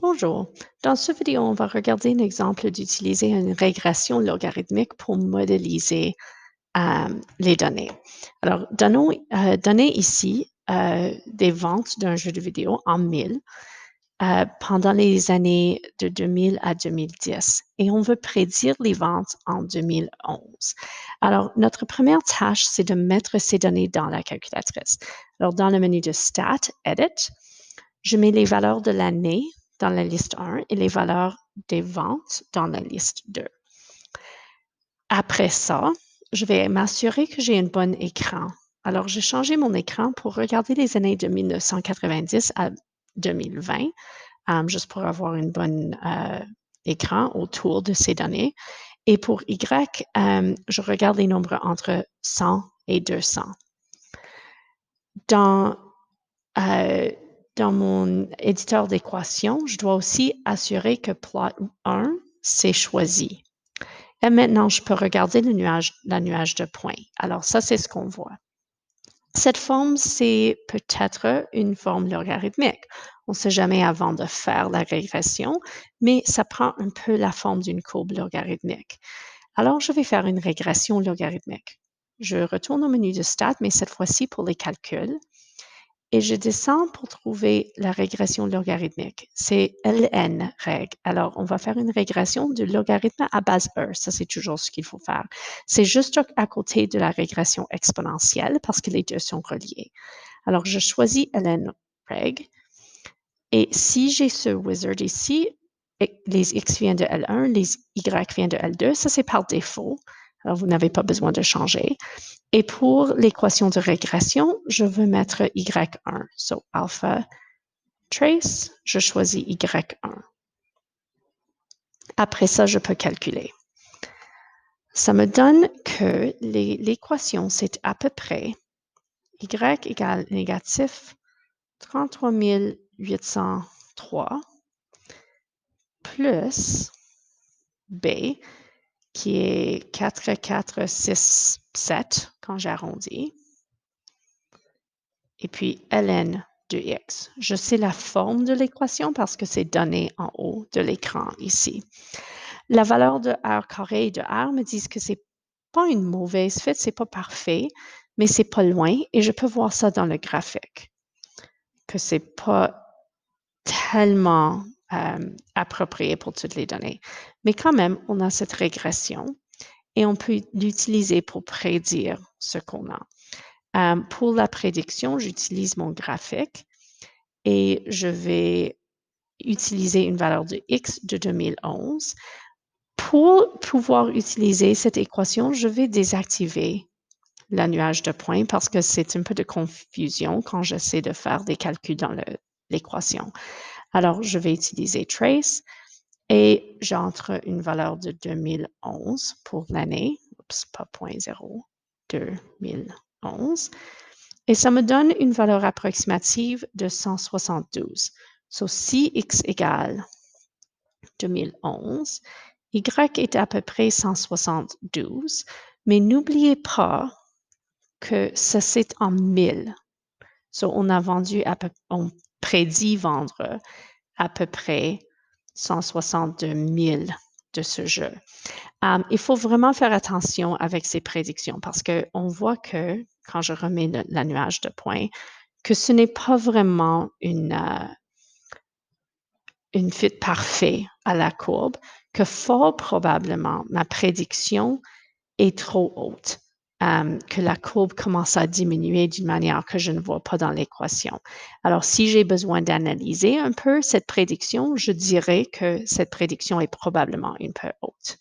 Bonjour. Dans cette vidéo, on va regarder un exemple d'utiliser une régression logarithmique pour modéliser les données. Alors, donnez ici des ventes d'un jeu de vidéo en 1000 pendant les années de 2000 à 2010 et on veut prédire les ventes en 2011. Alors, notre première tâche, c'est de mettre ces données dans la calculatrice. Alors, dans le menu de Stat, Edit, je mets les valeurs de l'année dans la liste 1 et les valeurs des ventes dans la liste 2. Après ça, je vais m'assurer que j'ai un bon écran. Alors, j'ai changé mon écran pour regarder les années de 1990 à 2020, juste pour avoir un bon écran autour de ces données. Et pour Y, je regarde les nombres entre 100 et 200. Dans euh, Dans mon éditeur d'équations, je dois aussi assurer que plot 1, c'est choisi. Et maintenant, je peux regarder le nuage de points. Alors, ça, c'est ce qu'on voit. Cette forme, c'est peut-être une forme logarithmique. On ne sait jamais avant de faire la régression, mais ça prend un peu la forme d'une courbe logarithmique. Alors, je vais faire une régression logarithmique. Je retourne au menu de Stat, mais cette fois-ci pour les calculs. Et je descends pour trouver la régression logarithmique. C'est ln-reg. Alors, on va faire une régression du logarithme à base E. Ça, c'est toujours ce qu'il faut faire. C'est juste à côté de la régression exponentielle parce que les deux sont reliés. Alors, je choisis ln-reg. Et si j'ai ce wizard ici, les x viennent de L1, les y viennent de L2, ça c'est par défaut. Alors, vous n'avez pas besoin de changer. Et pour l'équation de régression, je veux mettre y1. So, alpha trace, je choisis y1. Après ça, je peux calculer. Ça me donne que l'équation, c'est à peu près y égale négatif 33 803 plus b, qui est 4467 quand j'arrondis, et puis ln de x. Je sais la forme de l'équation parce que c'est donné en haut de l'écran ici. La valeur de r carré et de r me disent que c'est pas une mauvaise fit, c'est pas parfait, mais c'est pas loin et je peux voir ça dans le graphique, que c'est pas tellement approprié pour toutes les données. Mais quand même, on a cette régression et on peut l'utiliser pour prédire ce qu'on a. Pour la prédiction, j'utilise mon graphique et je vais utiliser une valeur de x de 2011. Pour pouvoir utiliser cette équation, je vais désactiver le nuage de points parce que c'est un peu de confusion quand j'essaie de faire des calculs dans l'équation. Alors, je vais utiliser trace et j'entre une valeur de 2011 pour l'année. Oups, pas 0.0, 2011. Et ça me donne une valeur approximative de 172. So, si x égale 2011, y est à peu près 172, mais n'oubliez pas que ça c'est en 1000. So, on prédit vendre à peu près 162 000 de ce jeu. Il faut vraiment faire attention avec ces prédictions parce qu'on voit que quand je remets le nuage de points, que ce n'est pas vraiment une fit parfait à la courbe, que fort probablement ma prédiction est trop haute, que la courbe commence à diminuer d'une manière que je ne vois pas dans l'équation. Alors, si j'ai besoin d'analyser un peu cette prédiction, je dirais que cette prédiction est probablement un peu haute.